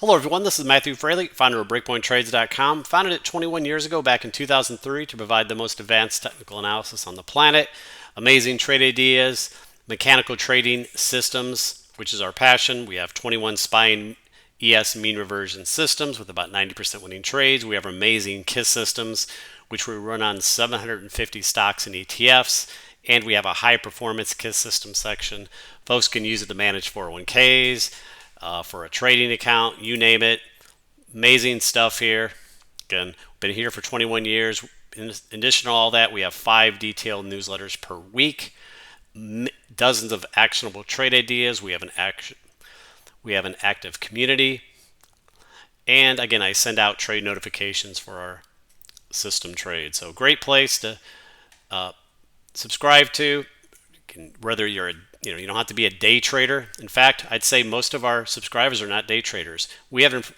Hello everyone, this is Matthew Frailey, founder of BreakpointTrades.com, founded it 21 years ago back in 2003 to provide the most advanced technical analysis on the planet, amazing trade ideas, mechanical trading systems, which is our passion. We have 21 spying ES mean reversion systems with about 90% winning trades. We have amazing KISS systems, which we run on 750 stocks and ETFs. And we have a high performance KISS system section. Folks can use it to manage 401ks, for a trading account, you name it. Amazing stuff here. Again, been here for 21 years. In addition to all that, we have 5 detailed newsletters per week, dozens of actionable trade ideas. We have an active community, and again, I send out trade notifications for our system trade. So great place to subscribe to. Whether you're you don't have to be a day trader. In fact, I'd say most of our subscribers are not day traders. We have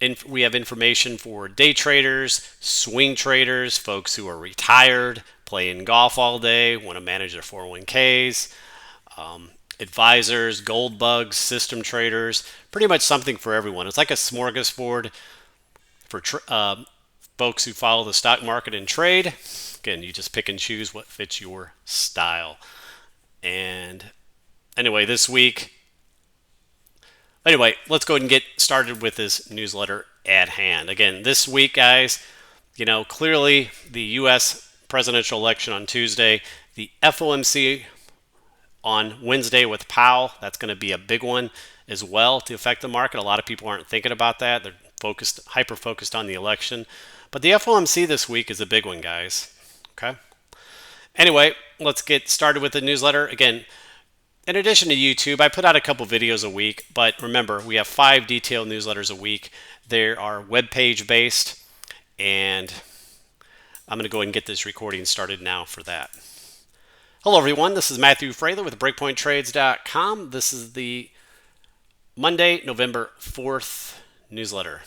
information for day traders, swing traders, folks who are retired, playing golf all day, want to manage their 401ks, advisors, gold bugs, system traders, pretty much something for everyone. It's like a smorgasbord for folks who follow the stock market and trade. Again, you just pick and choose what fits your style. And anyway, let's go ahead and get started with this newsletter at hand. Again, this week, guys, clearly the U.S. presidential election on Tuesday, the FOMC on Wednesday with Powell. That's going to be a big one as well to affect the market. A lot of people aren't thinking about that. They're hyper-focused on the election. But the FOMC this week is a big one, guys. Okay. Anyway, let's get started with the newsletter. Again, in addition to YouTube, I put out a couple videos a week, but remember, we have 5 detailed newsletters a week. They are web page based, and I'm going to go ahead and get this recording started now for that. Hello, everyone. This is Matthew Frailey with BreakpointTrades.com. This is the Monday, November 4th newsletter.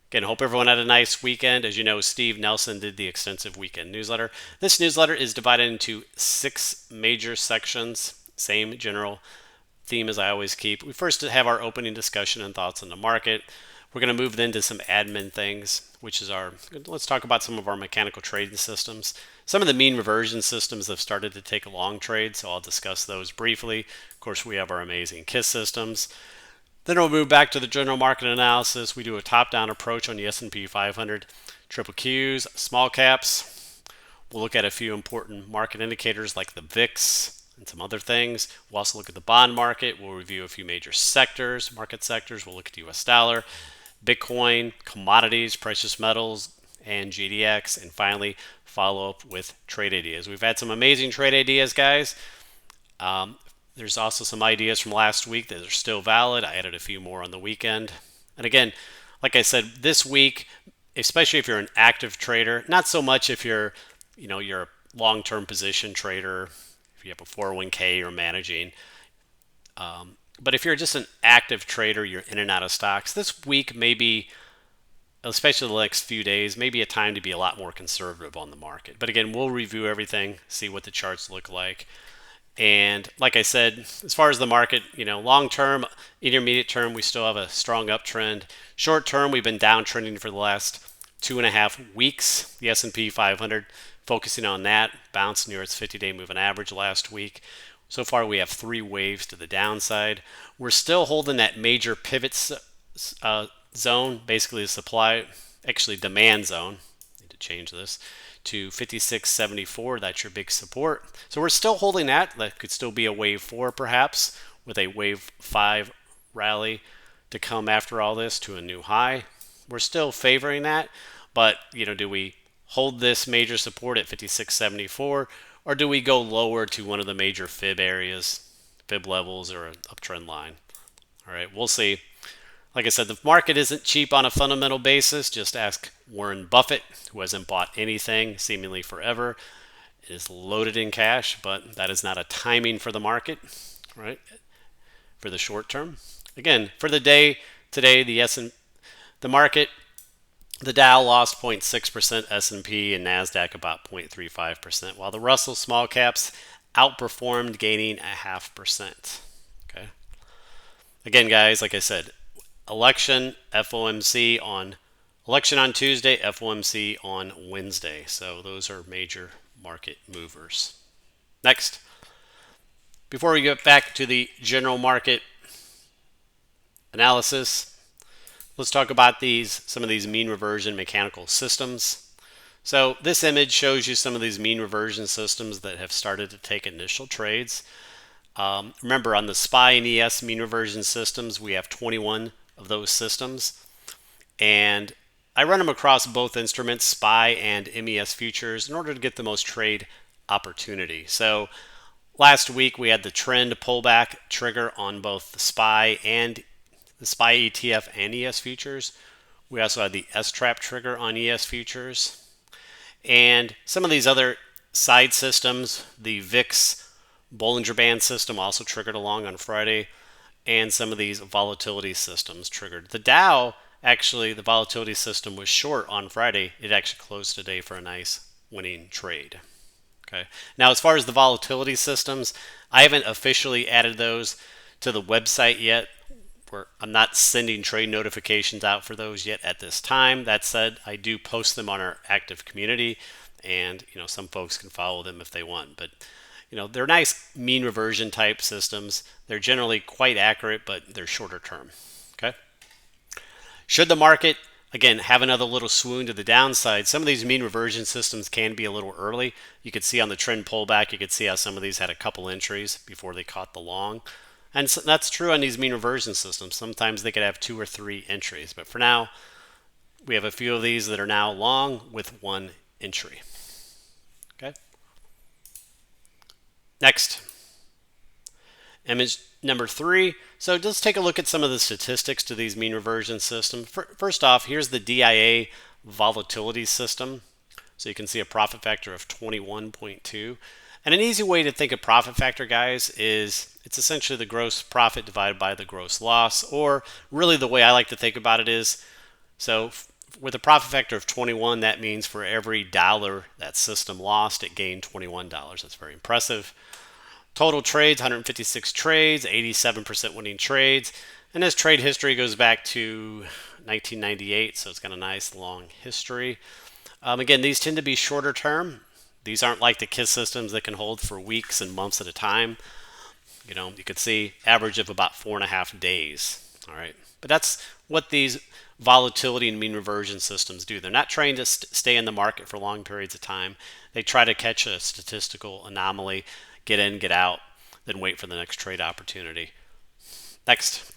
Again, hope everyone had a nice weekend. As you know, Steve Nelson did the extensive weekend newsletter. This newsletter is divided into 6 major sections. Same general theme as I always keep. We first have our opening discussion and thoughts on the market. We're going to move then to some admin things, which is let's talk about some of our mechanical trading systems. Some of the mean reversion systems have started to take a long trade, so I'll discuss those briefly. Of course, we have our amazing KISS systems. Then we'll move back to the general market analysis. We do a top-down approach on the S&P 500, triple Qs, small caps. We'll look at a few important market indicators like the VIX and some other things. We'll also look at the bond market. We'll review a few major market sectors. We'll look at the US dollar, Bitcoin, commodities, precious metals, and GDX. And finally, follow up with trade ideas. We've had some amazing trade ideas, guys. There's also some ideas from last week that are still valid. I added a few more on the weekend. And again, like I said, this week, especially if you're an active trader, not so much if you're a long-term position trader, if you have a 401k you're managing. But if you're just an active trader, you're in and out of stocks, this week maybe, especially the next few days, maybe a time to be a lot more conservative on the market. But again, we'll review everything, see what the charts look like. And like I said, as far as the market, long term, intermediate term, we still have a strong uptrend. Short term, we've been downtrending for the last 2.5 weeks. The S&P 500, focusing on that, bounced near its 50-day moving average last week. So far, we have 3 waves to the downside. We're still holding that major pivot zone, basically the demand zone. I need to change this to 56.74. That's your big support. So we're still holding that. That could still be a wave 4 perhaps, with a wave 5 rally to come after all this to a new high. We're still favoring that, but do we hold this major support at 56.74, or do we go lower to one of the major fib levels, or an uptrend line? All right, we'll see. Like I said, the market isn't cheap on a fundamental basis. Just ask Warren Buffett, who hasn't bought anything seemingly forever. It is loaded in cash, but that is not a timing for the market, right? For the short term. Again, for the day today, the market, the Dow lost 0.6%, S&P and NASDAQ about 0.35%, while the Russell small caps outperformed, gaining 0.5%. Okay. Again, guys, like I said, election FOMC on Tuesday, FOMC on Wednesday. So those are major market movers. Next, before we get back to the general market analysis, let's talk about some of these mean reversion mechanical systems. So this image shows you some of these mean reversion systems that have started to take initial trades. Remember, on the SPY and ES mean reversion systems, we have 21 of those systems. And I run them across both instruments, SPY and MES futures, in order to get the most trade opportunity. So last week we had the trend pullback trigger on both the SPY ETF and ES futures. We also had the S-trap trigger on ES futures. And some of these other side systems, the VIX Bollinger Band system also triggered along on Friday, and some of these volatility systems triggered. The Dow, actually, the volatility system was short on Friday. It actually closed today for a nice winning trade. Okay. Now, as far as the volatility systems, I haven't officially added those to the website yet. I'm not sending trade notifications out for those yet at this time. That said, I do post them on our active community, and some folks can follow them if they want. But they're nice mean reversion type systems. They're generally quite accurate, but they're shorter term. Okay. Should the market again have another little swoon to the downside, some of these mean reversion systems can be a little early. You could see on the trend pullback, you could see how some of these had a couple entries before they caught the long. And so that's true on these mean reversion systems. Sometimes they could have 2 or 3 entries. But for now, we have a few of these that are now long with 1 entry. Okay. Next, image number 3. So let's take a look at some of the statistics to these mean reversion systems. First off, here's the DIA volatility system. So you can see a profit factor of 21.2. And an easy way to think of profit factor, guys, is it's essentially the gross profit divided by the gross loss. Or really the way I like to think about it is, so with a profit factor of 21, that means for every dollar that system lost, it gained $21. That's very impressive. Total trades, 156 trades, 87% winning trades. And this trade history goes back to 1998, so it's got a nice long history. Again, these tend to be shorter term. These aren't like the KISS systems that can hold for weeks and months at a time. You could see average of about 4.5 days. All right, but that's what these volatility and mean reversion systems do. They're not trying to stay in the market for long periods of time. They try to catch a statistical anomaly, get in, get out, then wait for the next trade opportunity. Next,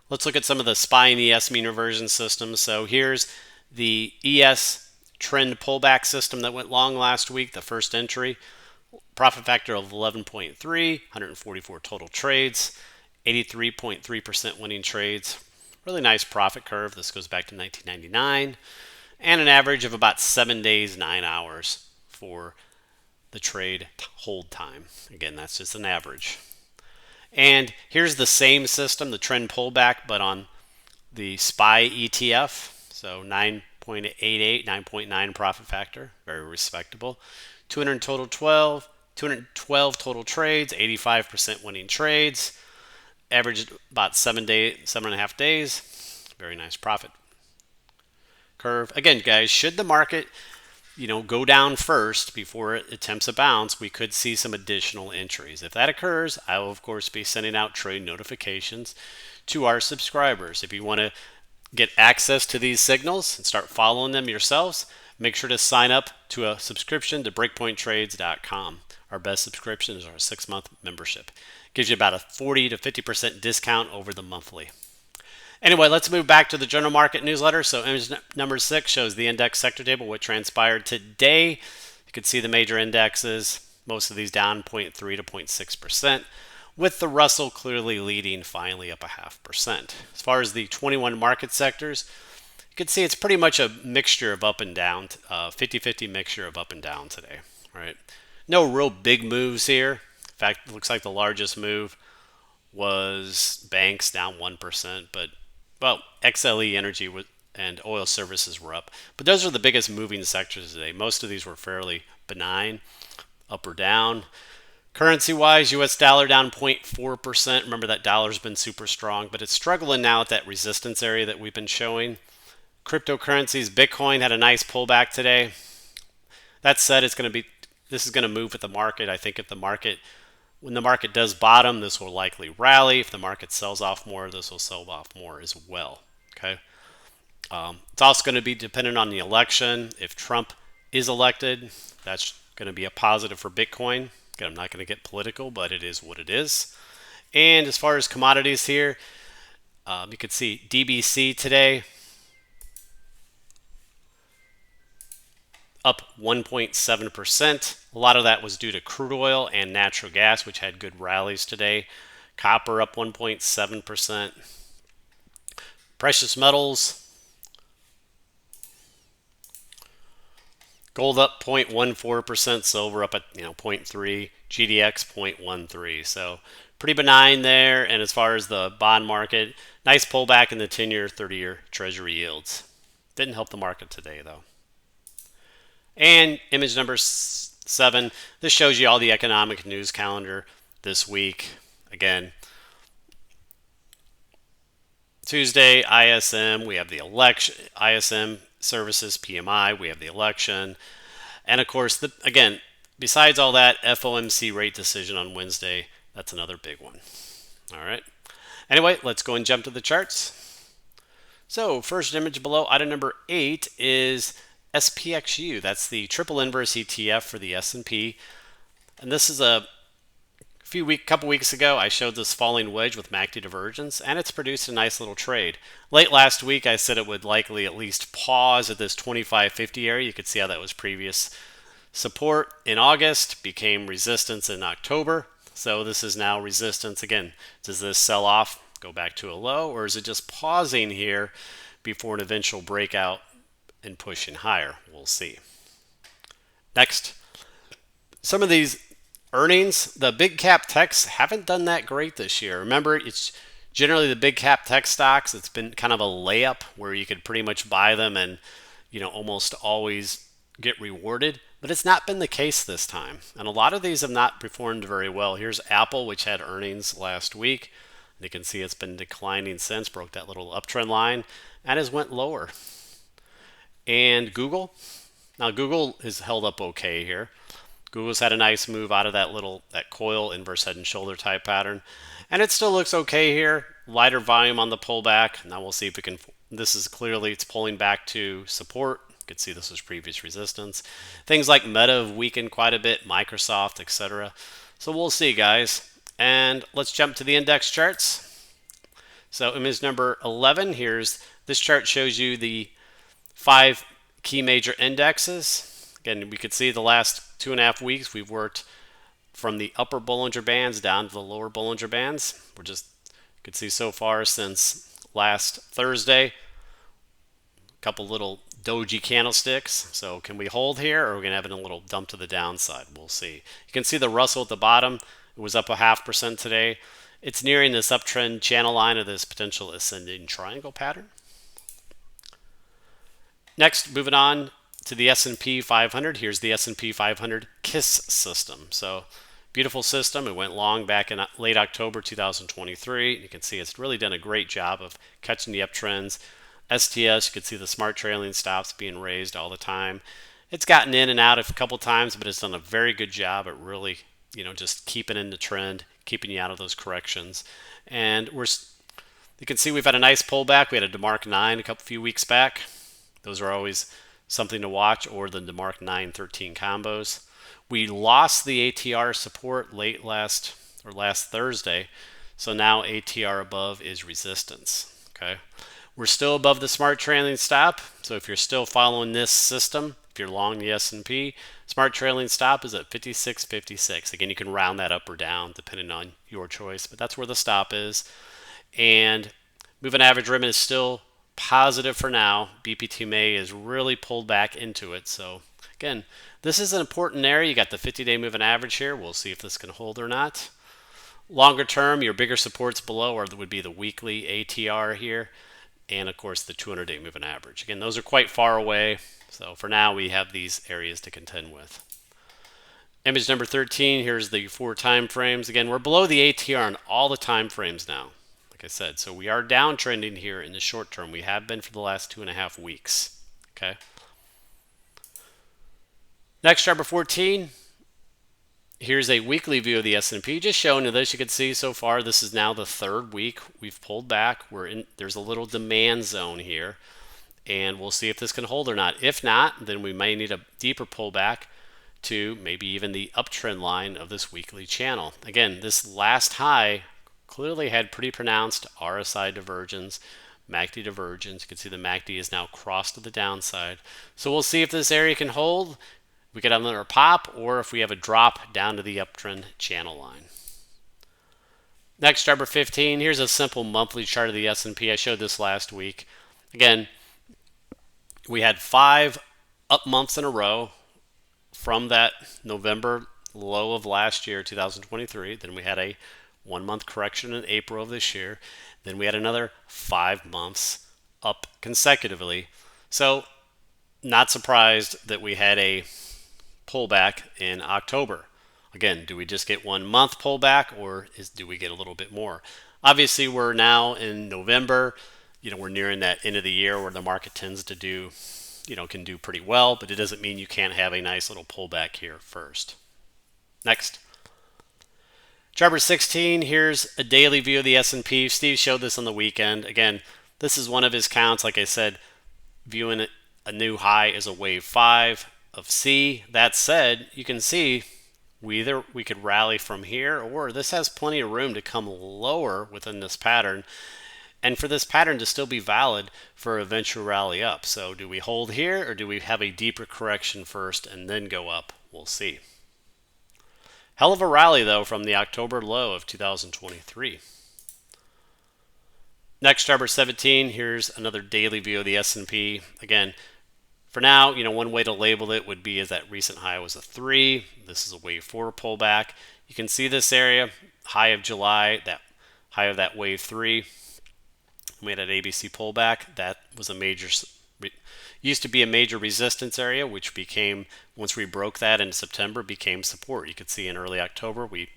let's look at some of the SPY and ES mean reversion systems. So here's the ES trend pullback system that went long last week, the first entry. Profit factor of 11.3, 144 total trades, 83.3% winning trades. Really nice profit curve. This goes back to 1999. And an average of about 7 days, 9 hours for the trade hold time. Again, that's just an average. And here's the same system, the trend pullback, but on the SPY ETF. So 9.88, 9.9 profit factor, very respectable. 212 total trades, 85% winning trades, averaged about 7.5 days. Very nice profit curve. Again, guys, should the market go down first before it attempts a bounce, we could see some additional entries. If that occurs, I will of course be sending out trade notifications to our subscribers. If you want to get access to these signals and start following them yourselves, make sure to sign up to a subscription to breakpointtrades.com. Our best subscription is our 6-month membership. Gives you about a 40 to 50% discount over the monthly. Anyway, let's move back to the general market newsletter. So image number 6 shows the index sector table, what transpired today. You can see the major indexes, most of these down 0.3 to 0.6%, with the Russell clearly leading, finally up 0.5%. As far as the 21 market sectors, you can see it's pretty much a mixture of up and down, 50-50 mixture of up and down today. All right, no real big moves here. In fact, it looks like the largest move was banks down 1%, but XLE energy and oil services were up. But those are the biggest moving sectors today. Most of these were fairly benign, up or down. Currency wise, US dollar down 0.4%. Remember that dollar's been super strong, but it's struggling now at that resistance area that we've been showing. Cryptocurrencies, Bitcoin had a nice pullback today. That said, this is going to move with the market. I think when the market does bottom, this will likely rally. If the market sells off more, this will sell off more as well. Okay. It's also going to be dependent on the election. If Trump is elected, that's going to be a positive for Bitcoin. Again, I'm not going to get political, but it is what it is. And as far as commodities here, you can see DBC today up 1.7%. A lot of that was due to crude oil and natural gas, which had good rallies today. Copper up 1.7%. Precious metals, gold up 0.14%, silver up at 0.3, GDX 0.13. So pretty benign there. And as far as the bond market, nice pullback in the 10-year, 30-year Treasury yields. Didn't help the market today though. And image number 7, this shows you all the economic news calendar this week. Again, Tuesday, ISM, we have the election, ISM services, PMI, we have the election. And of course, again, besides all that, FOMC rate decision on Wednesday, that's another big one. All right. Anyway, let's go and jump to the charts. So first image below, item number 8 is SPXU. That's the triple inverse ETF for the S&P. And this is couple weeks ago, I showed this falling wedge with MACD divergence, and it's produced a nice little trade. Late last week, I said it would likely at least pause at this 25.50 area. You could see how that was previous support in August, became resistance in October. So this is now resistance. Again, does this sell off, go back to a low, or is it just pausing here before an eventual breakout and pushing higher? We'll see. Next, some of these earnings, the big cap techs haven't done that great this year. Remember, it's generally the big cap tech stocks. It's been kind of a layup where you could pretty much buy them and almost always get rewarded. But it's not been the case this time. And a lot of these have not performed very well. Here's Apple, which had earnings last week. You can see it's been declining since, broke that little uptrend line, and has went lower. And Google. Now Google has held up okay here. Google's had a nice move out of that coil inverse head and shoulder type pattern. And it still looks okay here. Lighter volume on the pullback. Now we'll see if it can, it's pulling back to support. You can see this was previous resistance. Things like Meta have weakened quite a bit, Microsoft, etc. So we'll see, guys. And let's jump to the index charts. So image number 11, this chart shows you the 5 key major indexes. Again, we could see the last 2.5 weeks we've worked from the upper Bollinger Bands down to the lower Bollinger Bands. You could see so far since last Thursday, a couple little doji candlesticks. So can we hold here, or are we going to have a little dump to the downside? We'll see. You can see the Russell at the bottom. It was up 0.5% today. It's nearing this uptrend channel line of this potential ascending triangle pattern. Next, moving on to the S&P 500. Here's the S&P 500 KISS system. So beautiful system. It went long back in late October 2023. You can see it's really done a great job of catching the uptrends. STS, you can see the smart trailing stops being raised all the time. It's gotten in and out a couple times, but it's done a very good job at really, just keeping in the trend, keeping you out of those corrections. And you can see we've had a nice pullback. We had a DeMark 9 a few weeks back. Those are always something to watch, or the DeMark 9-13 combos. We lost the ATR support last Thursday, so now ATR above is resistance. Okay, we're still above the smart trailing stop. So if you're still following this system, if you're long the S&P, smart trailing stop is at 56.56. Again, you can round that up or down depending on your choice, but that's where the stop is. And moving average limit is still positive for now. BPTMA is really pulled back into it. So again, this is an important area. You got the 50-day moving average here. We'll see if this can hold or not. Longer term, your bigger supports below would be the weekly ATR here, and of course the 200-day moving average. Again, those are quite far away. So for now, we have these areas to contend with. Image number 13, here's the 4 time frames. Again, we're below the ATR on all the time frames now, like I said. So we are downtrending here in the short term. We have been for the last 2.5 weeks. Okay. Next, chart number 14. Here's a weekly view of the S&P, just showing you this. You can see so far this is now the 3rd week we've pulled back. There's a little demand zone here, and we'll see if this can hold or not. If not, then we may need a deeper pullback to maybe even the uptrend line of this weekly channel. Again, this last high clearly had pretty pronounced RSI divergence, MACD divergence. You can see the MACD is now crossed to the downside. So we'll see if this area can hold. We could have another pop, or if we have a drop down to the uptrend channel line. Next, chart number 15. Here's a simple monthly chart of the S&P. I showed this last week. Again, we had 5 up months in a row from that November low of last year, 2023. Then we had a 1-month correction in April of this year. Then we had another 5 months up consecutively. So not surprised that we had a pullback in October. Again, do we just get 1 month pullback, or do we get a little bit more? Obviously, we're now in November. We're nearing that end of the year where the market tends to do, can do pretty well, but it doesn't mean you can't have a nice little pullback here first. Next. Chart number 16, here's a daily view of the S&P. Steve showed this on the weekend. Again, this is one of his counts. Like I said, viewing a new high as a wave 5 of C. That said, you can see we could rally from here, or this has plenty of room to come lower within this pattern, and for this pattern to still be valid for a eventual rally up. So do we hold here, or do we have a deeper correction first and then go up? We'll see. Hell of a rally, though, from the October low of 2023. Next, chart number 17. Here's another daily view of the S&P. Again, for now, one way to label it would be as that recent high was a 3. This is a wave 4 pullback. You can see this area, high of July, that high of that wave 3. We had an ABC pullback. That was a major, used to be a major resistance area, which became, once we broke that in September, became support. You could see in early October, we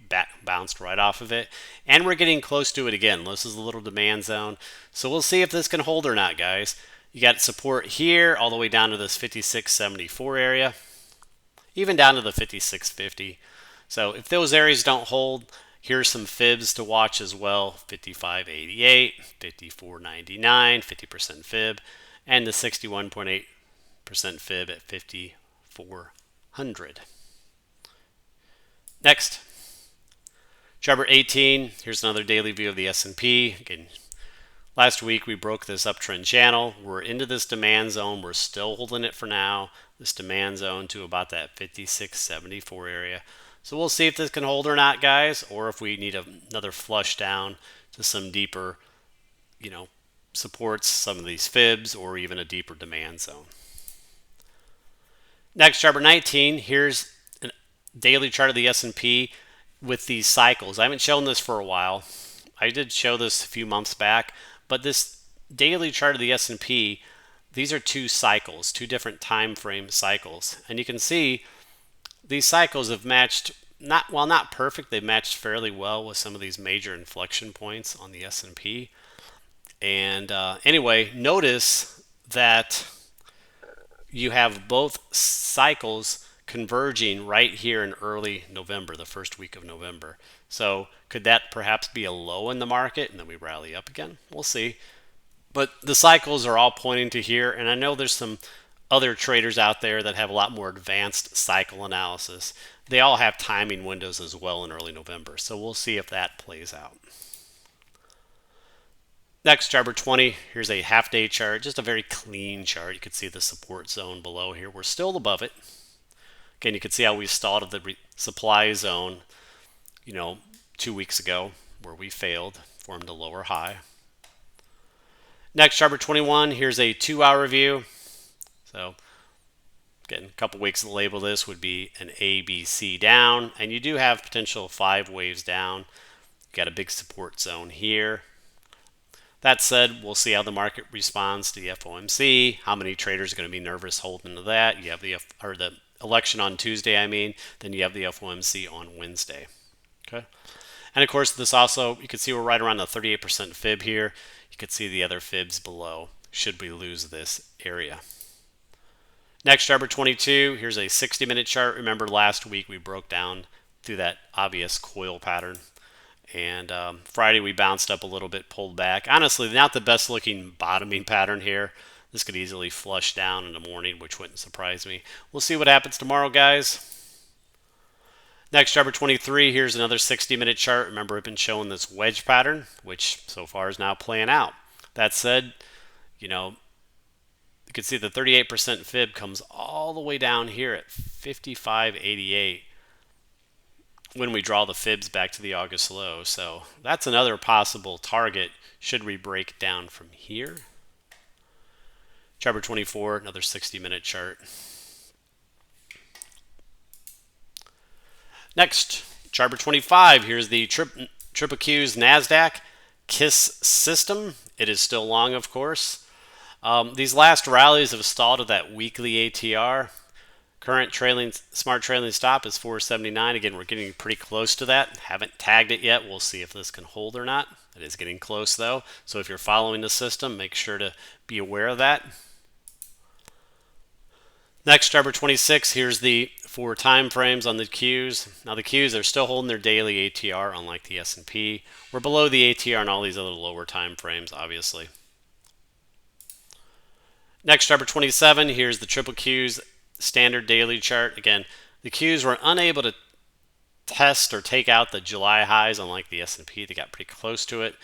bounced right off of it. And we're getting close to it again. This is a little demand zone. So we'll see if this can hold or not, guys. You got support here all the way down to this 56.74 area, even down to the 56.50. So if those areas don't hold, here's some fibs to watch as well. 55.88, 54.99, 50% fib, and the 61.8% fib at 5,400. Next, chart number 18. Here's another daily view of the S&P. Again, last week we broke this uptrend channel. We're into this demand zone. We're still holding it for now. This demand zone to about that 56.74 area. So we'll see if this can hold or not, guys, or if we need another flush down to some deeper, supports, some of these fibs, or even a deeper demand zone. Next, chart number 19. Here's a daily chart of the S&P with these cycles. I haven't shown this for a while. I did show this a few months back, but this daily chart of the S&P, these are 2 cycles, 2 different time frame cycles. And you can see these cycles have matched, not perfect, they've matched fairly well with some of these major inflection points on the S&P. And anyway, notice that you have both cycles converging right here in early November, the first week of November. So could that perhaps be a low in the market and then we rally up again? We'll see. But the cycles are all pointing to here, and I know there's some other traders out there that have a lot more advanced cycle analysis. They all have timing windows as well in early November, so we'll see if that plays out. Next, chart number 20. Here's a half-day chart, just a very clean chart. You can see the support zone below here. We're still above it. Again, you can see how we stalled at the supply zone, 2 weeks ago, where we failed, formed a lower high. Next, chart number 21. Here's a 2-hour view. So, again, a couple weeks to label this would be an A, B, C down, and you do have potential 5 waves down. You got a big support zone here. That said, we'll see how the market responds to the FOMC, how many traders are going to be nervous holding to that. You have the election on Tuesday, then you have the FOMC on Wednesday. Okay. And of course, this also, you can see we're right around the 38% fib here. You can see the other fibs below should we lose this area. Next, chart number 22, here's a 60-minute chart. Remember last week we broke down through that obvious coil pattern. And Friday we bounced up a little bit, pulled back. Honestly, not the best looking bottoming pattern here. This could easily flush down in the morning, which wouldn't surprise me. We'll see what happens tomorrow, guys. Next, chart number 23, here's another 60-minute chart. Remember, I've been showing this wedge pattern, which so far is now playing out. That said, you can see the 38% fib comes all the way down here at 55.88 when we draw the fibs back to the August low. So that's another possible target should we break down from here. Chart number 24, another 60-minute chart. Next, chart number 25. Here's the Triple Q's NASDAQ KISS system. It is still long, of course. These last rallies have stalled at that weekly ATR. Current smart trailing stop is 479. Again, we're getting pretty close to that. Haven't tagged it yet. We'll see if this can hold or not. It is getting close, though. So if you're following the system, make sure to be aware of that. Next, chart number 26, here's the 4 time frames on the Qs. Now the Qs are still holding their daily ATR, unlike the S&P. We're below the ATR and all these other lower time frames, obviously. Next, chart number 27, here's the Triple Qs standard daily chart. Again, the Qs were unable to test or take out the July highs, unlike the S&P. They got pretty close to it.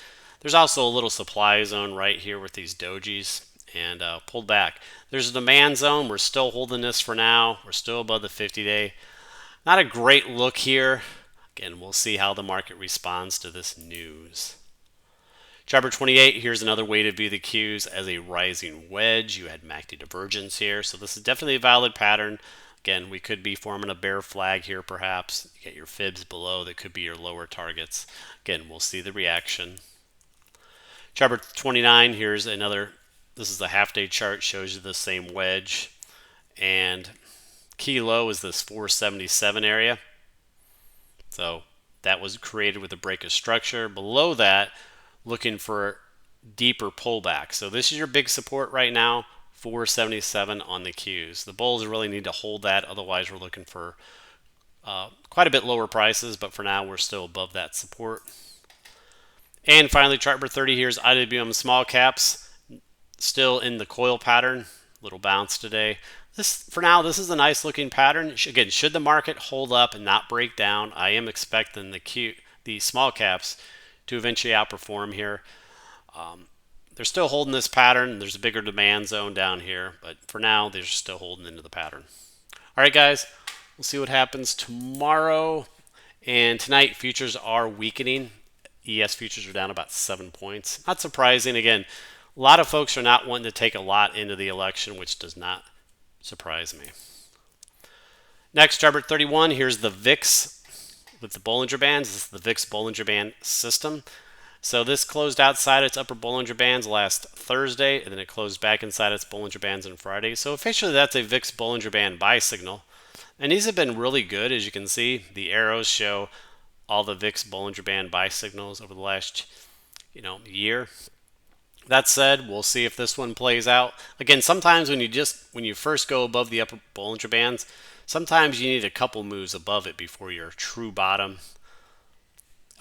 There's also a little supply zone right here with these dojis, and pulled back. There's a demand zone. We're still holding this for now. We're still above the 50-day. Not a great look here. Again, we'll see how the market responds to this news. Chart number 28, here's another way to view the Qs as a rising wedge. You had MACD divergence here, so this is definitely a valid pattern. Again, we could be forming a bear flag here perhaps. You get your fibs below, that could be your lower targets. Again, we'll see the reaction. Chart number 29, here's another, this is the half-day chart, shows you the same wedge. And key low is this 477 area. So that was created with a break of structure. Below that, looking for deeper pullback. So this is your big support right now, 477 on the Qs. The bulls really need to hold that, otherwise we're looking for quite a bit lower prices, but for now we're still above that support. And finally, chart number 30 here is IWM small caps, still in the coil pattern, little bounce today. For now, this is a nice looking pattern. Again, should the market hold up and not break down, I am expecting the small caps to eventually outperform here. They're still holding this pattern. There's a bigger demand zone down here, but for now, they're still holding into the pattern. All right, guys, we'll see what happens tomorrow. And tonight, futures are weakening. ES futures are down about 7 points. Not surprising. Again, a lot of folks are not wanting to take a lot into the election, which does not surprise me. Next, chart number 31. Here's the VIX with the Bollinger Bands. This is the VIX Bollinger Band system. So this closed outside its upper Bollinger Bands last Thursday, and then it closed back inside its Bollinger Bands on Friday. So officially that's a VIX Bollinger Band buy signal. And these have been really good. As you can see, the arrows show all the VIX Bollinger Band buy signals over the last year. That said, we'll see if this one plays out. Again, sometimes when you first go above the upper Bollinger Bands, sometimes you need a couple moves above it before your true bottom.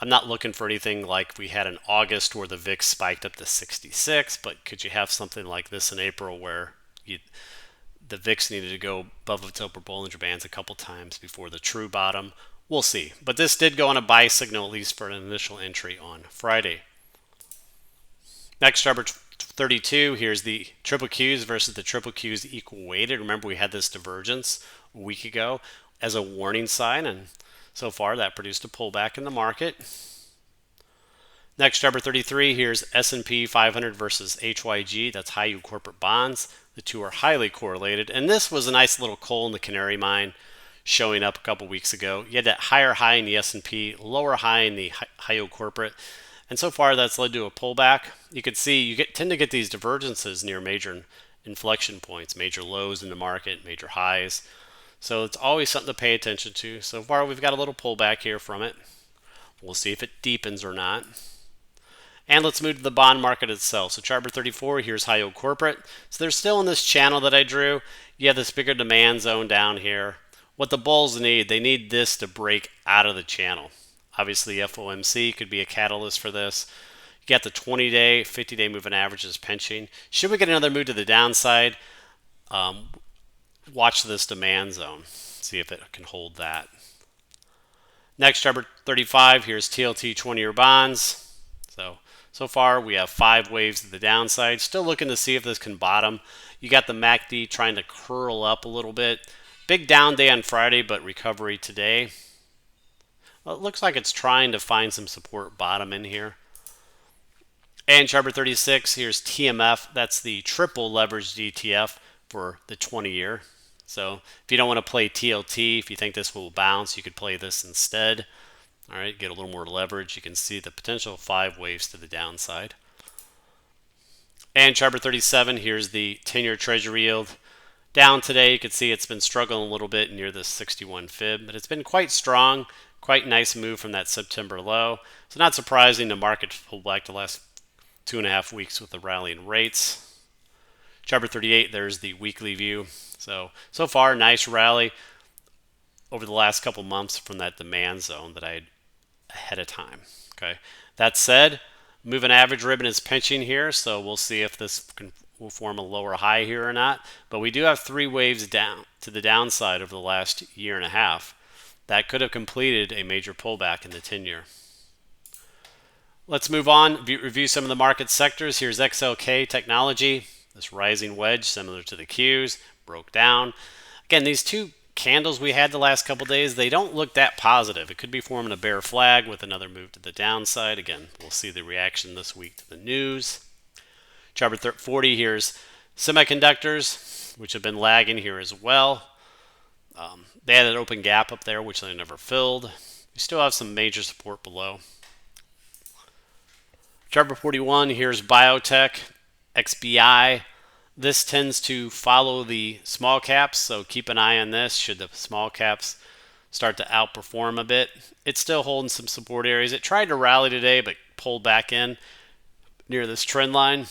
I'm not looking for anything like we had in August where the VIX spiked up to 66, but could you have something like this in April where the VIX needed to go above its upper Bollinger Bands a couple times before the true bottom? We'll see. But this did go on a buy signal, at least for an initial entry on Friday. Next, chart number 32, here's the Triple Qs versus the Triple Qs equal weighted. Remember, we had this divergence a week ago as a warning sign, and so far that produced a pullback in the market. Next, chart number 33, here's S&P 500 versus HYG. That's high yield corporate bonds. The two are highly correlated, and this was a nice little coal in the canary mine showing up a couple weeks ago. You had that higher high in the S&P, lower high in the high yield corporate. And so far, that's led to a pullback. You can see you tend to get these divergences near major inflection points, major lows in the market, major highs. So it's always something to pay attention to. So far, we've got a little pullback here from it. We'll see if it deepens or not. And let's move to the bond market itself. So chart number 34, here's high yield corporate. So they're still in this channel that I drew. You have this bigger demand zone down here. What the bulls need, they need this to break out of the channel. Obviously, FOMC could be a catalyst for this. You got the 20-day, 50-day moving averages pinching. Should we get another move to the downside, watch this demand zone. See if it can hold that. Next, chart number 35, here's TLT 20-year bonds. So far, we have 5 waves to the downside. Still looking to see if this can bottom. You got the MACD trying to curl up a little bit. Big down day on Friday, but recovery today. Well, it looks like it's trying to find some support bottom in here. And chart number 36, here's TMF. That's the triple leveraged ETF for the 20-year. So if you don't want to play TLT, if you think this will bounce, you could play this instead. All right, get a little more leverage. You can see the potential 5 waves to the downside. And chart number 37, here's the 10-year Treasury yield. Down today, you can see it's been struggling a little bit near the 61 fib, but it's been quite strong, quite nice move from that September low. So not surprising the market pulled back the last 2.5 weeks with the rally in rates. Chart number 38, there's the weekly view. So far, nice rally over the last couple months from that demand zone that I had ahead of time. Okay. That said, moving average ribbon is pinching here, so we'll see if this will form a lower high here or not. But we do have 3 waves down to the downside over the last 1.5 years. That could have completed a major pullback in the 10-year. Let's move on, review some of the market sectors. Here's XLK Technology, this rising wedge similar to the Qs, broke down. Again, these 2 candles we had the last couple days, they don't look that positive. It could be forming a bear flag with another move to the downside. Again, we'll see the reaction this week to the news. Chart number 40, here's semiconductors, which have been lagging here as well. They had an open gap up there, which they never filled. We still have some major support below. Chart number 41, here's biotech, XBI. This tends to follow the small caps, so keep an eye on this. Should the small caps start to outperform a bit, it's still holding some support areas. It tried to rally today, but pulled back in near this trend line.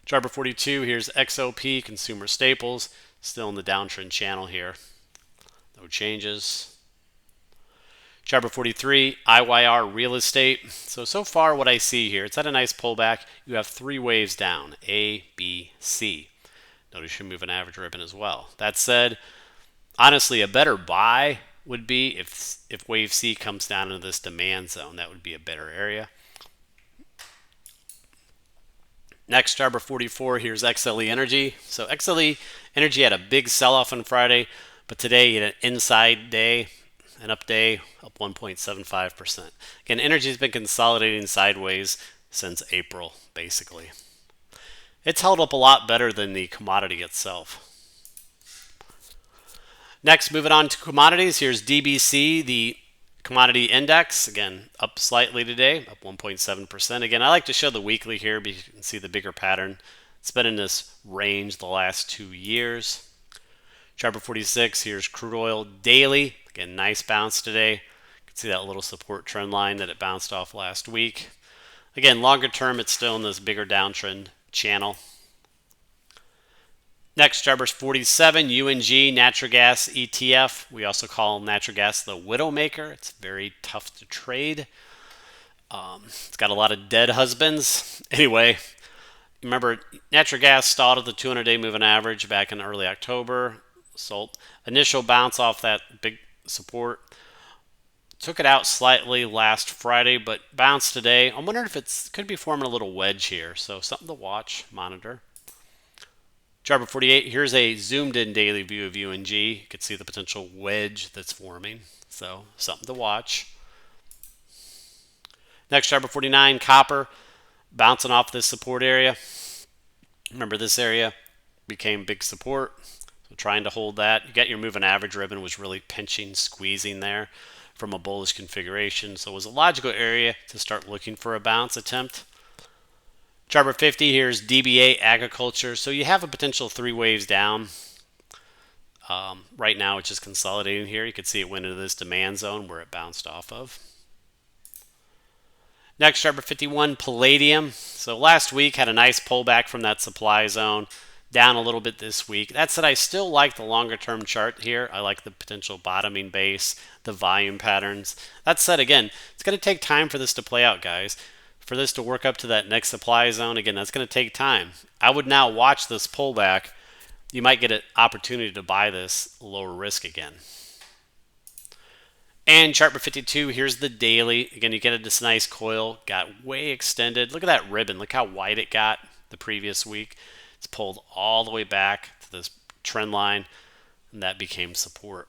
Chart number 42, here's XOP, Consumer Staples, still in the downtrend channel here. No changes. Chart number 43, IYR Real Estate. So far what I see here, it's at a nice pullback. You have 3 waves down, A, B, C. Notice you're moving average ribbon as well. That said, honestly, a better buy would be if wave C comes down into this demand zone. That would be a better area. Next, chart number 44, here's XLE Energy. So XLE Energy had a big sell-off on Friday, but today you had an inside day, an up day, up 1.75%. Again, energy has been consolidating sideways since April, basically. It's held up a lot better than the commodity itself. Next, moving on to commodities, here's DBC, the commodity index. Again, up slightly today, up 1.7%. Again, I like to show the weekly here because you can see the bigger pattern. It's been in this range the last 2 years. Chart number 46, here's crude oil daily. Again, nice bounce today. You can see that little support trend line that it bounced off last week. Again, longer term, it's still in this bigger downtrend channel. Next, chart number 47, UNG Natural Gas ETF. We also call natural gas the widowmaker. It's very tough to trade. It's got a lot of dead husbands. Anyway, remember, natural gas stalled at the 200-day moving average back in early October. So initial bounce off that big support. Took it out slightly last Friday, but bounced today. I'm wondering if it could be forming a little wedge here. So something to watch, monitor. Chart number 48, here's a zoomed in daily view of UNG. You can see the potential wedge that's forming. So something to watch. Next, chart number 49, copper, bouncing off this support area. Remember, this area became big support. So trying to hold that. You got your moving average ribbon was really pinching, squeezing there from a bullish configuration. So it was a logical area to start looking for a bounce attempt. Chart number 50, here's DBA Agriculture. So you have a potential 3 waves down. Right now it's just consolidating here. You can see it went into this demand zone where it bounced off of. Next, chart 51, palladium. So last week had a nice pullback from that supply zone, down a little bit this week. That said, I still like the longer term chart here. I like the potential bottoming base, the volume patterns. That said, again, it's going to take time for this to play out, guys. For this to work up to that next supply zone, again, that's going to take time. I would now watch this pullback. You might get an opportunity to buy this lower risk again. And chart 52, here's the daily. Again, you get this nice coil, got way extended. Look at that ribbon. Look how wide it got the previous week. It's pulled all the way back to this trend line, and that became support.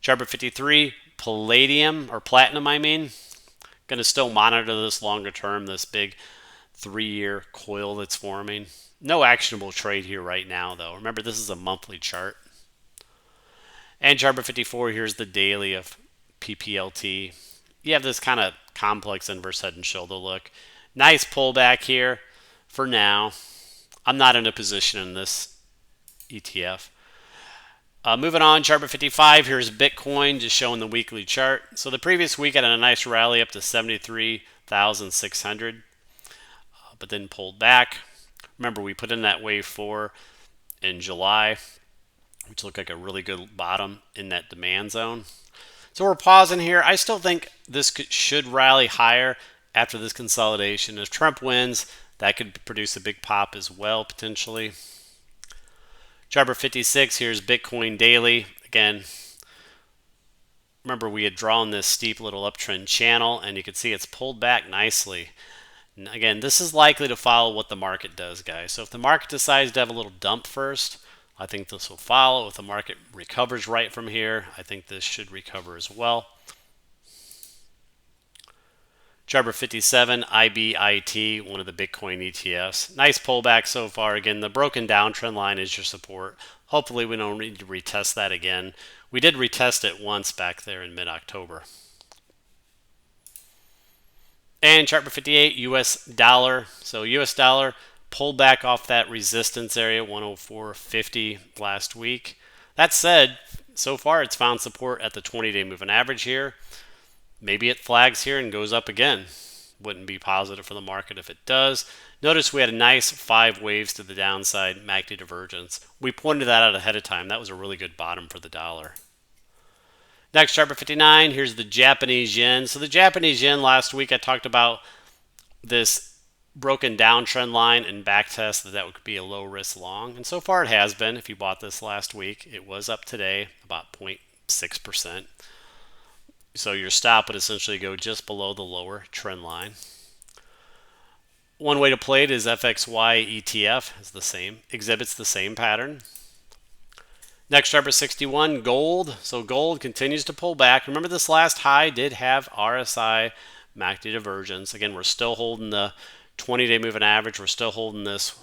Chart 53, palladium, or platinum, I mean. Going to still monitor this longer term, this big 3-year coil that's forming. No actionable trade here right now, though. Remember, this is a monthly chart. And chart 54, here's the daily of PPLT. You have this kind of complex inverse head and shoulder look. Nice pullback here for now. I'm not in a position in this ETF. Moving on, chart 55, here's Bitcoin, just showing the weekly chart. So the previous week had a nice rally up to 73,600, but then pulled back. Remember, we put in that wave 4 in July, which looked like a really good bottom in that demand zone. So we're pausing here. I still think this should rally higher after this consolidation. If Trump wins, that could produce a big pop as well, potentially. Chart 56, here's Bitcoin daily. Again, remember we had drawn this steep little uptrend channel, and you can see it's pulled back nicely. And again, this is likely to follow what the market does, guys. So if the market decides to have a little dump first, I think this will follow. If the market recovers right from here, I think this should recover as well. Chart 57, IBIT, one of the Bitcoin ETFs. Nice pullback so far. Again, the broken down trend line is your support. Hopefully we don't need to retest that again. We did retest it once back there in mid-October. And chart 58, US dollar. So US dollar pulled back off that resistance area, 104.50 last week. That said, so far it's found support at the 20-day moving average here. Maybe it flags here and goes up again. Wouldn't be positive for the market if it does. Notice we had a nice 5 waves to the downside, MACD divergence. We pointed that out ahead of time. That was a really good bottom for the dollar. Next, chart 59, here's the Japanese yen. So the Japanese yen, last week I talked about this broken down trend line and back test that would be a low risk long. And so far it has been. If you bought this last week, it was up today about 0.6%. So your stop would essentially go just below the lower trend line. One way to play it is FXY ETF is the same, exhibits the same pattern. Next, chart 61, gold. So gold continues to pull back. Remember, this last high did have RSI MACD divergence. Again, we're still holding the 20-day moving average. We're still holding this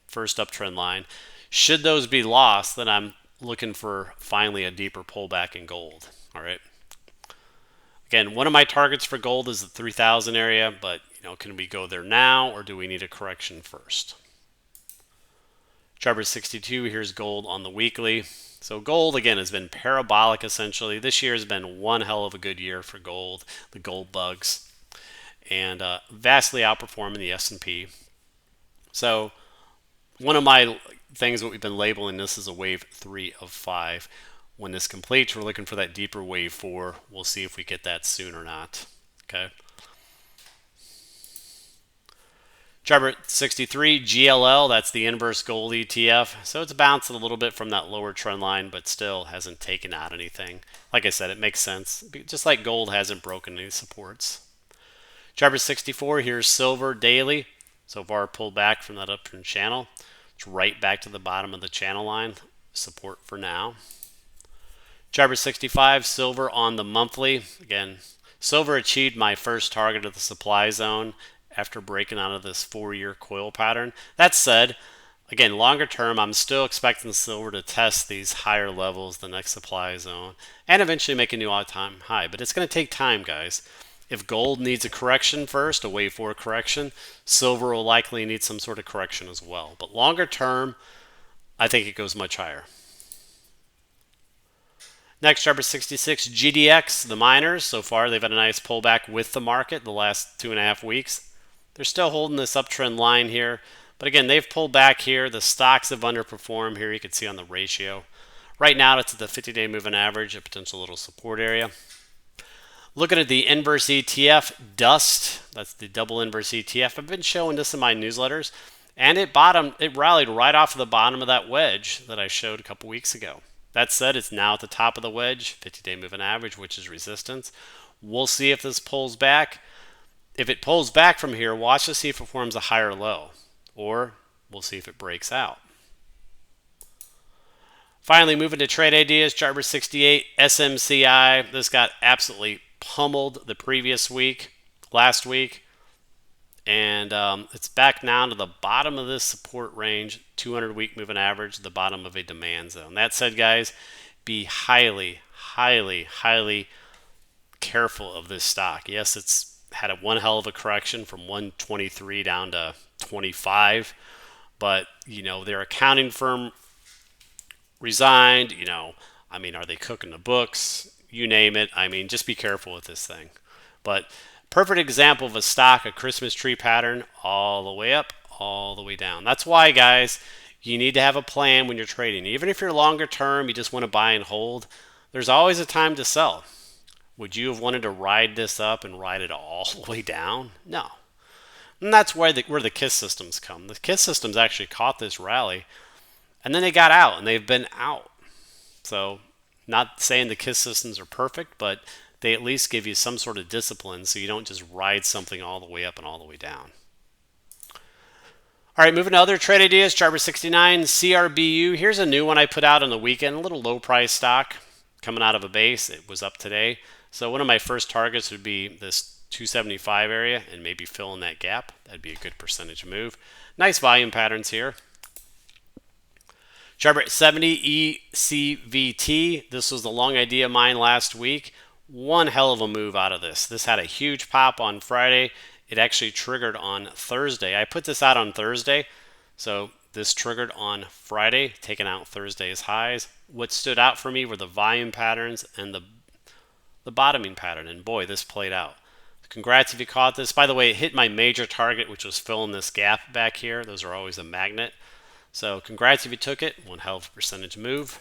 first uptrend line. Should those be lost, then I'm looking for finally a deeper pullback in gold. All right. Again, one of my targets for gold is the 3,000 area, but can we go there now, or do we need a correction first? Chart 62, here's gold on the weekly. So gold, again, has been parabolic essentially. This year has been one hell of a good year for gold, the gold bugs, and vastly outperforming the S&P. So one of my things that we've been labeling this as a wave 3 of 5. When this completes, we're looking for that deeper wave 4. We'll see if we get that soon or not. Okay. Chart 63, GLL, that's the inverse gold ETF. So it's bouncing a little bit from that lower trend line, but still hasn't taken out anything. Like I said, it makes sense. Just like gold hasn't broken any supports. Chart 64, here's silver daily. So far pulled back from that uptrend channel. It's right back to the bottom of the channel line. Support for now. Chart 65, silver on the monthly. Again, silver achieved my first target of the supply zone after breaking out of this 4-year coil pattern. That said, again, longer term, I'm still expecting silver to test these higher levels, the next supply zone, and eventually make a new all-time high. But it's going to take time, guys. If gold needs a correction first, a wave 4 correction, silver will likely need some sort of correction as well. But longer term, I think it goes much higher. Next, chart 66, GDX, the miners. So far, they've had a nice pullback with the market the last 2.5 weeks. They're still holding this uptrend line here. But again, they've pulled back here. The stocks have underperformed here. You can see on the ratio. Right now, it's at the 50-day moving average, a potential little support area. Looking at the inverse ETF, DUST, that's the double inverse ETF. I've been showing this in my newsletters, and it rallied right off of the bottom of that wedge that I showed a couple weeks ago. That said, it's now at the top of the wedge, 50-day moving average, which is resistance. We'll see if this pulls back. If it pulls back from here, watch to see if it forms a higher low, or we'll see if it breaks out. Finally, moving to trade ideas, chart 68, SMCI. This got absolutely pummeled the previous week, last week, and it's back now to the bottom of this support range, 200-week moving average, the bottom of a demand zone. That said, guys, be highly, highly, highly careful of this stock. Yes, it's had one hell of a correction from 123 down to 25, but their accounting firm resigned. Are they cooking the books? You name it. Just be careful with this thing. But perfect example of a stock, a Christmas tree pattern, all the way up, all the way down. That's why, guys, you need to have a plan when you're trading. Even if you're longer term, you just want to buy and hold, there's always a time to sell. Would you have wanted to ride this up and ride it all the way down? No. And that's where the KISS systems come. The KISS systems actually caught this rally, and then they got out, and they've been out. So not saying the KISS systems are perfect, but they at least give you some sort of discipline so you don't just ride something all the way up and all the way down. All right, moving to other trade ideas, chart 69, CRBU. Here's a new one I put out on the weekend, a little low price stock coming out of a base. It was up today. So one of my first targets would be this 275 area and maybe fill in that gap. That'd be a good percentage move. Nice volume patterns here. Chart 70, ECVT. This was the long idea of mine last week. One hell of a move out of this. This had a huge pop on Friday. It actually triggered on Thursday. I put this out on Thursday, so this triggered on Friday, taking out Thursday's highs. What stood out for me were the volume patterns and the bottoming pattern, and boy, this played out. Congrats if you caught this. By the way, it hit my major target, which was filling this gap back here. Those are always a magnet. So congrats if you took it. One hell of a percentage move.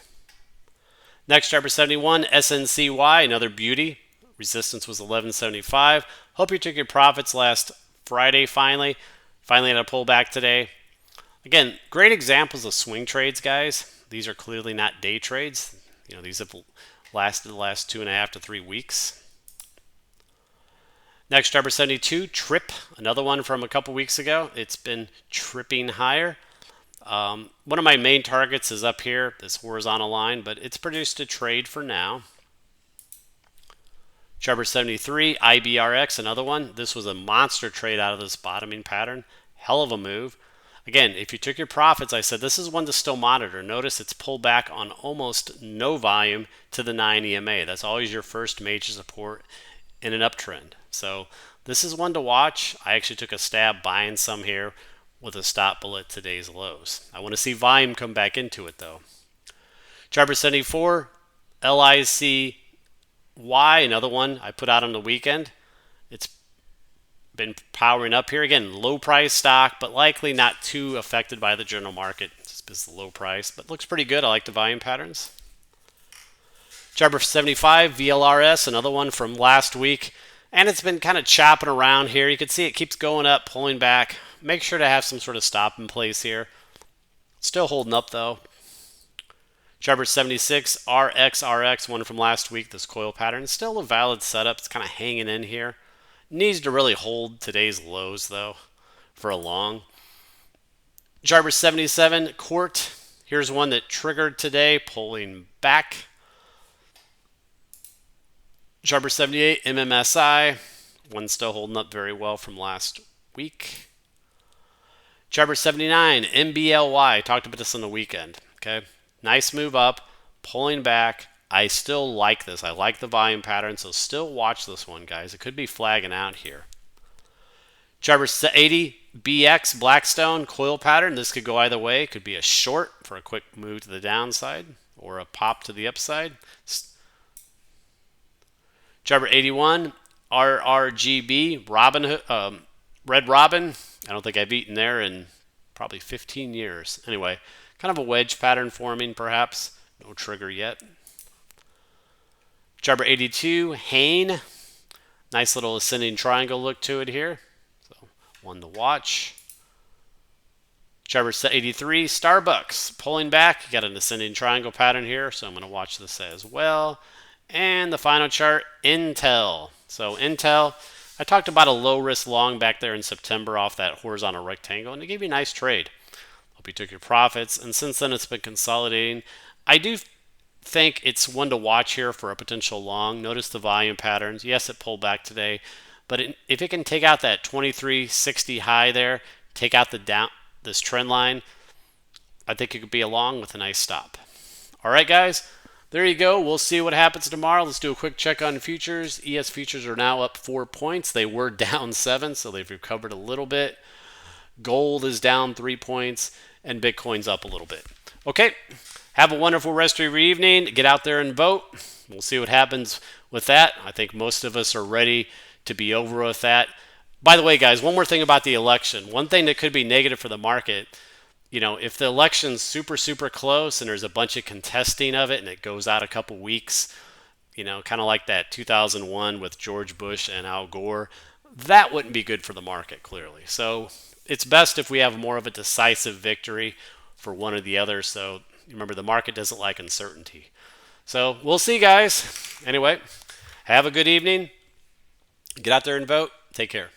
Next, chart 71, SNCY, another beauty. Resistance was 1175. Hope you took your profits last Friday finally. Finally had a pullback today. Again, great examples of swing trades, guys. These are clearly not day trades. These have lasted the last 2.5 to 3 weeks. Next, chart 72, TRIP, another one from a couple weeks ago. It's been tripping higher. One of my main targets is up here, this horizontal line, but it's produced a trade for now. Chart 73, IBRX, another one. This was a monster trade out of this bottoming pattern. Hell of a move. Again, if you took your profits, I said this is one to still monitor. Notice it's pulled back on almost no volume to the 9 EMA. That's always your first major support in an uptrend. So this is one to watch. I actually took a stab buying some here with a stop below today's lows. I want to see volume come back into it though. Chart 74, LICY, another one I put out on the weekend. It's been powering up here. Again, low price stock, but likely not too affected by the general market just because of the low price, but looks pretty good. I like the volume patterns. Chart 75, VLRS, another one from last week. And it's been kind of chopping around here. You can see it keeps going up, pulling back. Make sure to have some sort of stop in place here. Still holding up though. Chart 76, RXRX, one from last week, this coil pattern. Still a valid setup. It's kind of hanging in here. Needs to really hold today's lows though for a long. Chart 77, Court. Here's one that triggered today, pulling back. Chart 78, MMSI. One still holding up very well from last week. Chart 79, MBLY. Talked about this on the weekend. Okay, nice move up, pulling back. I still like this. I like the volume pattern, so still watch this one, guys. It could be flagging out here. Chart 80, BX, Blackstone, coil pattern. This could go either way. It could be a short for a quick move to the downside or a pop to the upside. Chart 81, RRGB, Red Robin. I don't think I've eaten there in probably 15 years. Anyway, kind of a wedge pattern forming perhaps. No trigger yet. Chart 82, Hain. Nice little ascending triangle look to it here. So one to watch. Chart 83, Starbucks. Pulling back. You got an ascending triangle pattern here, so I'm going to watch this as well. And the final chart, Intel. So Intel, I talked about a low risk long back there in September off that horizontal rectangle, and it gave you a nice trade. Hope you took your profits, and since then it's been consolidating. I do think it's one to watch here for a potential long. Notice the volume patterns. Yes, it pulled back today, but if it can take out that 2360 high there, take out this trend line, I think it could be a long with a nice stop. All right, guys. There you go. We'll see what happens tomorrow. Let's do a quick check on futures. ES futures are now up 4 points. They were down 7, so they've recovered a little bit. Gold is down 3 points, and Bitcoin's up a little bit. Okay, have a wonderful rest of your evening. Get out there and vote. We'll see what happens with that. I think most of us are ready to be over with that. By the way, guys, one more thing about the election. One thing that could be negative for the market, if the election's super, super close and there's a bunch of contesting of it and it goes out a couple weeks, kind of like that 2001 with George Bush and Al Gore, that wouldn't be good for the market, clearly. So it's best if we have more of a decisive victory for one or the other. So remember, the market doesn't like uncertainty. So we'll see, guys. Anyway, have a good evening. Get out there and vote. Take care.